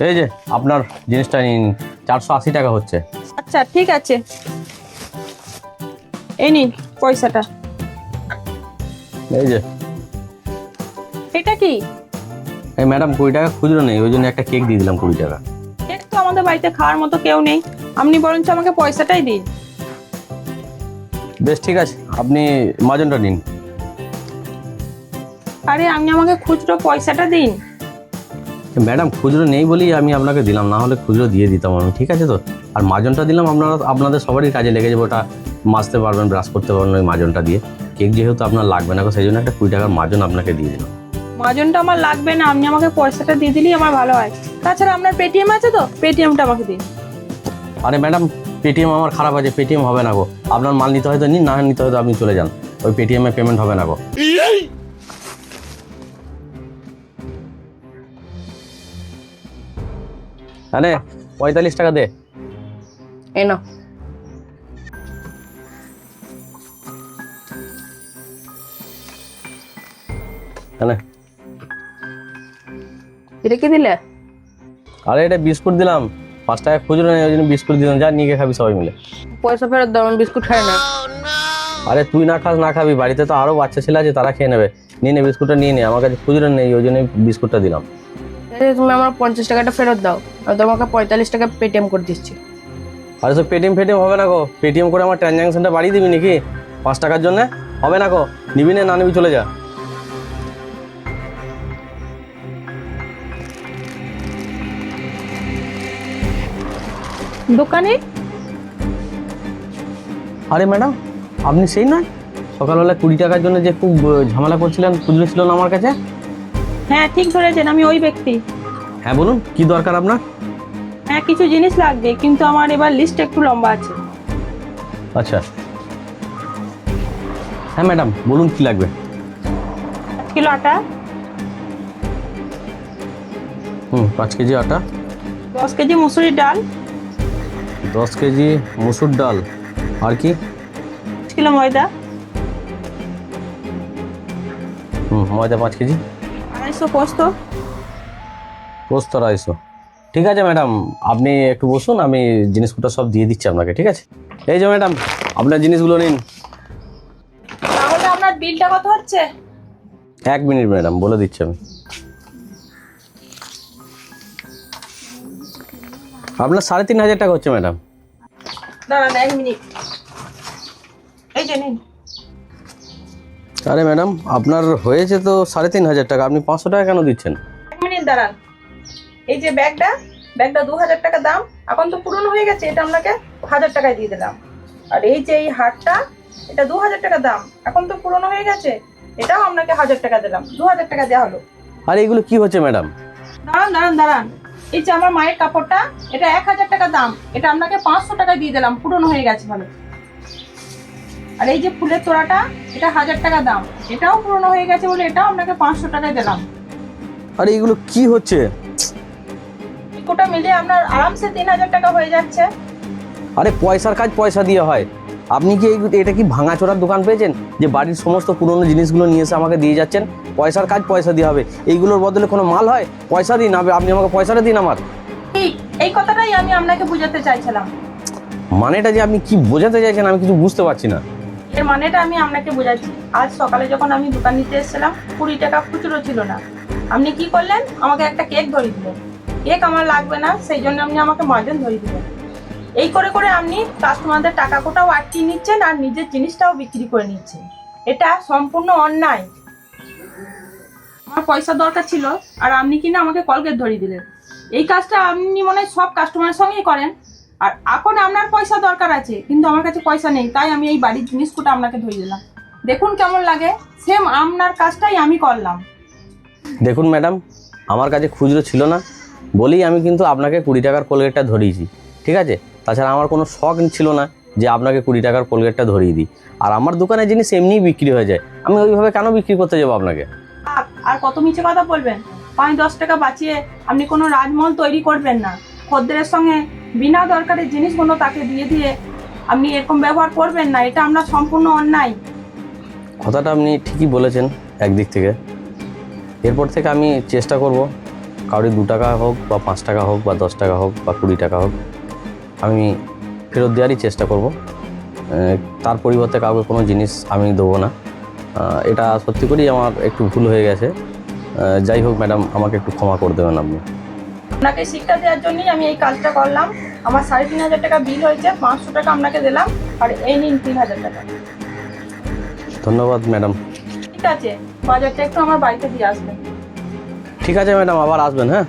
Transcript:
এই যে আপনার জিনিসটা নিন, 480 টাকা হচ্ছে। আচ্ছা ঠিক আছে, এই নিন পয়সাটা। এই যে এটা কি? এই ম্যাডাম 20 টাকা খুচরো নেই, ওই জন্য একটা কেক দিয়ে দিলাম 20 টাকা। কেক তো আমাদের বাড়িতে খাওয়ার মতো কেউ নেই, আপনি বরঞ্চ আমাকে পয়সাটাই দিন। বেশ ঠিক আছে, আপনি মাজনটা নিন। আরে আপনি আমাকে খুচরো পয়সাটা দিন। ম্যাডাম খুচরো নেই বলেই আমি আপনাকে দিলাম, না হলে খুচরো দিয়ে দিতাম আমি, ঠিক আছে তো? আর মাজনটা দিলাম, আপনাদের সবারই কাজে লেগে যাবে, ওটা মাজতে পারবেন, ব্রাশ করতে পারবেন ওই মাজনটা দিয়ে। কেক যেহেতু আপনার লাগবে না, সেই জন্য একটা 20 টাকার মাজন আপনাকে দিয়ে দিলাম। মাজনটা আমার লাগবে না, আপনি আমাকে পয়সাটা দিয়ে দিলেই আমার ভালো হয়। তাছাড়া আপনার পেটিএম আছে তো, পেটিএমটা আমাকে দিন। আরে ম্যাডাম পেটিএম আমার খারাপ আছে, পেটিএম হবে না গো। আপনার মাল নিতে হয়তো নিন, না নিতে হয়তো আপনি চলে যান, ওই পেটিএমে পেমেন্ট হবে না গো। আরে 45 টাকা দে। এই নাও। হ্যাঁ, এটা কি দিলে? আরে এটা বিস্কুট দিলাম, 5 টাকা খুচরো নেই, ওই জন্য বিস্কুট দিলাম, যা নিয়ে গিয়ে খাবি সবাই মিলে। পয়সা ফেরত দাও, আমি বিস্কুট খাই না। আরে তুই না খাস না খাবি, বাড়িতে তো আরো বাচ্চা ছেলে আছে, তারা খেয়ে নেবে। নিয়ে নে বিস্কুটটা নিয়ে নে, আমার কাছে খুচরো নেই, ওই জন্য বিস্কুটটা দিলাম। তুমি আমার 50 টাকাটা ফেরত দাও, আমি তোমাকে 45 টাকা পেটিএম করে দিচ্ছি। আরে সব পেটিএম হবে না গো, পেটিএম করে আমার ট্রানজ্যাকশনটা বাড়িয়ে দিবি নাকি 5 টাকার জন্য? হবে না গো, নিবি না নিবি চলে যা। দোকানে? আরে ম্যাডাম আপনি সেই নয়, সকালবেলা 20 টাকার জন্য যে খুব ঝামেলা করছিলেন, খুচরো ছিল না আমার কাছে? হ্যাঁ ঠিক ধরেছেন, আমি ওই ব্যক্তি। হ্যাঁ বলুন, কি দরকার আপনার? হ্যাঁ কিছু জিনিস লাগবে, কিন্তু আমার এবার লিস্ট একটু লম্বা আছে। আচ্ছা হ্যাঁ ম্যাডাম বলুন কি লাগবে। 5 কিলো আটা, 5 কেজি আটা, 10 কেজি মুসুরির ডাল, 10 কেজি মসুর ডাল, আর কি? 5 কিলো ময়দা, ময়দা 5 কেজি, 250 পোস্ত। পোস্ত 250। ঠিক আছে ম্যাডাম, আপনি একটু বসুন, আমি জিনিসগুলো সব দিয়ে দিচ্ছি আপনাকে, ঠিক আছে? এই যে ম্যাডাম আপনার জিনিসগুলো নিন। তাহলে আপনার বিলটা কত হচ্ছে? 1 মিনিট ম্যাডাম, বলে দিচ্ছি আমি। আপনার 3500 টাকা হচ্ছে ম্যাডাম। দাঁড়ান 1 মিনিট, এই যে নিন। আরে ম্যাডাম আপনার হয়েছে তো 3500 টাকা, আপনি 500 টাকা কেন দিচ্ছেন? 1 মিনিট দাঁড়ান। এই যে ব্যাগটা 2000 টাকা দাম, এখন তো পুরনো হয়ে গেছে, এটা আপনাকে 1000 টাকায় দিয়ে দিলাম। আর এই যে এই হারটা, এটা 2000 টাকা দাম, এখন তো পুরনো হয়ে গেছে, এটাও আপনাকে 1000 টাকা দিলাম, 2000 টাকা দেওয়া হলো। আরে এগুলো কি হচ্ছে ম্যাডাম? দাঁড়ান। এই যে আমার মায়ের কাপড়টা, এটা 1000 টাকা দাম, এটা আপনাকে 500 টাকায় দিয়ে দিলাম, পুরনো হয়ে গেছে ভালো। আর এই যে ফুলের তোড়াটা, এটা 1000 টাকা দাম, এটাও পুরনো হয়ে গেছে বলে এটাও আপনাকে 500 টাকায় দিলাম। আরে এগুলো কি হচ্ছে? কোটা মিলিয়ে আপনার আরামসে 3000 টাকা হয়ে যাচ্ছে। আরে পয়সার কাজ পয়সা দিয়ে হয়, আপনি কি এটা কি ভাঙাচোরার দোকান পেয়েছেন যে বাড়ির সমস্ত পুরনো জিনিসগুলো নিয়ে এসে আমাকে দিয়ে যাচ্ছেন? পয়সার কাজ পয়সা দিয়ে হবে, এইগুলোর বদলে কোনো মাল হয়? পয়সা দিন, আপনি আমাকে পয়সাটা দিন আমার। ঠিক এই কথাটাই আমি আপনাকে বোঝাতে চাইছিলাম। মানেটা যে আপনি কি বোঝাতে চাইছেন আমি কিছু বুঝতে পারছি না। এর মানেটা আমি আপনাকে বোঝাচ্ছি। আজ সকালে যখন আমি দোকান নিতে এসেছিলাম, 20 টাকা খুচরো ছিল না, আপনি কি করলেন, আমাকে একটা কেক ধরিয়ে দিলেন। কেক আমার লাগবে না, সেই জন্য আপনি আমাকে মাজন ধরিয়ে দিলেন। এই করে করে আপনি কাস্টমারদের টাকা কোটাও আটকিয়ে নিচ্ছেন আর নিজের জিনিসটাও বিক্রি করে নিচ্ছেন, এটা সম্পূর্ণ অন্যায়। আমার পয়সা দরকার ছিল আর আপনি কিনা আমাকে কলগেট ধরিয়ে দিলেন। এই কাজটা আপনি মনে হয় সব কাস্টমারের সঙ্গেই করেন। আর এখন আপনার পয়সা দরকার আছে, কিন্তু আমার কাছে পয়সা নেই, তাই আমি এই বাড়ির জিনিসগুলো আপনাকে ধরিয়ে দিলাম। দেখুন কেমন লাগে, সেম আপনার কাজটাই আমি করলাম। দেখুন ম্যাডাম, আমার কাছে খুচরো ছিল না বলেই আমি কিন্তু আপনাকে 20 টাকার কোলগেটটা ধরিয়েছি, ঠিক আছে? তাছাড়া আমার কোনো শখ ছিল না যে আপনাকে 20 টাকার কোলগেটটা ধরিয়ে দিই। আর আমার দোকানের জিনিস এমনিই বিক্রি হয়ে যায়, আমি ওইভাবে কেন বিক্রি করতে যাবো আপনাকে? আর কত মিছে কথা বলবেন? 5-10 টাকা বাঁচিয়ে আপনি কোনো রাজমহল তৈরি করবেন না। খদ্দেরের সঙ্গে বিনা দরকারের জিনিসগুলো তাকে দিয়ে দিয়ে আপনি এরকম ব্যবহার করবেন না, এটা আমরা সম্পূর্ণ অন্যায়। কথাটা আপনি ঠিকই বলেছেন একদিক থেকে। এরপর থেকে আমি চেষ্টা করব কাউরি 2 টাকা হোক বা 5 টাকা হোক বা 10 টাকা হোক বা 20 টাকা হোক আমি ফেরত দেওয়ারই চেষ্টা করব। তার পরিবর্তে কাউকে কোনো জিনিস আমি দেবো না। এটা সত্যি করেই আমার একটু ভুল হয়ে গেছে। যাই হোক ম্যাডাম, আমাকে একটু ক্ষমা করে দেবেন আপনি। আপনাকে শিক্ষা দেওয়ার জন্যই আমি এই কাজটা করলাম। আমার 3,500 টাকা বিল হয়েছে, 500 টাকা আপনাকে দিলাম, আর এই নিন 3,000 টাকা। ধন্যবাদ ম্যাডাম। ঠিক আছে, বাজারটা একটু আমার বাড়িতে দিয়ে আসবেন। ঠিক আছে ম্যাডাম, আবার আসবেন, হ্যাঁ।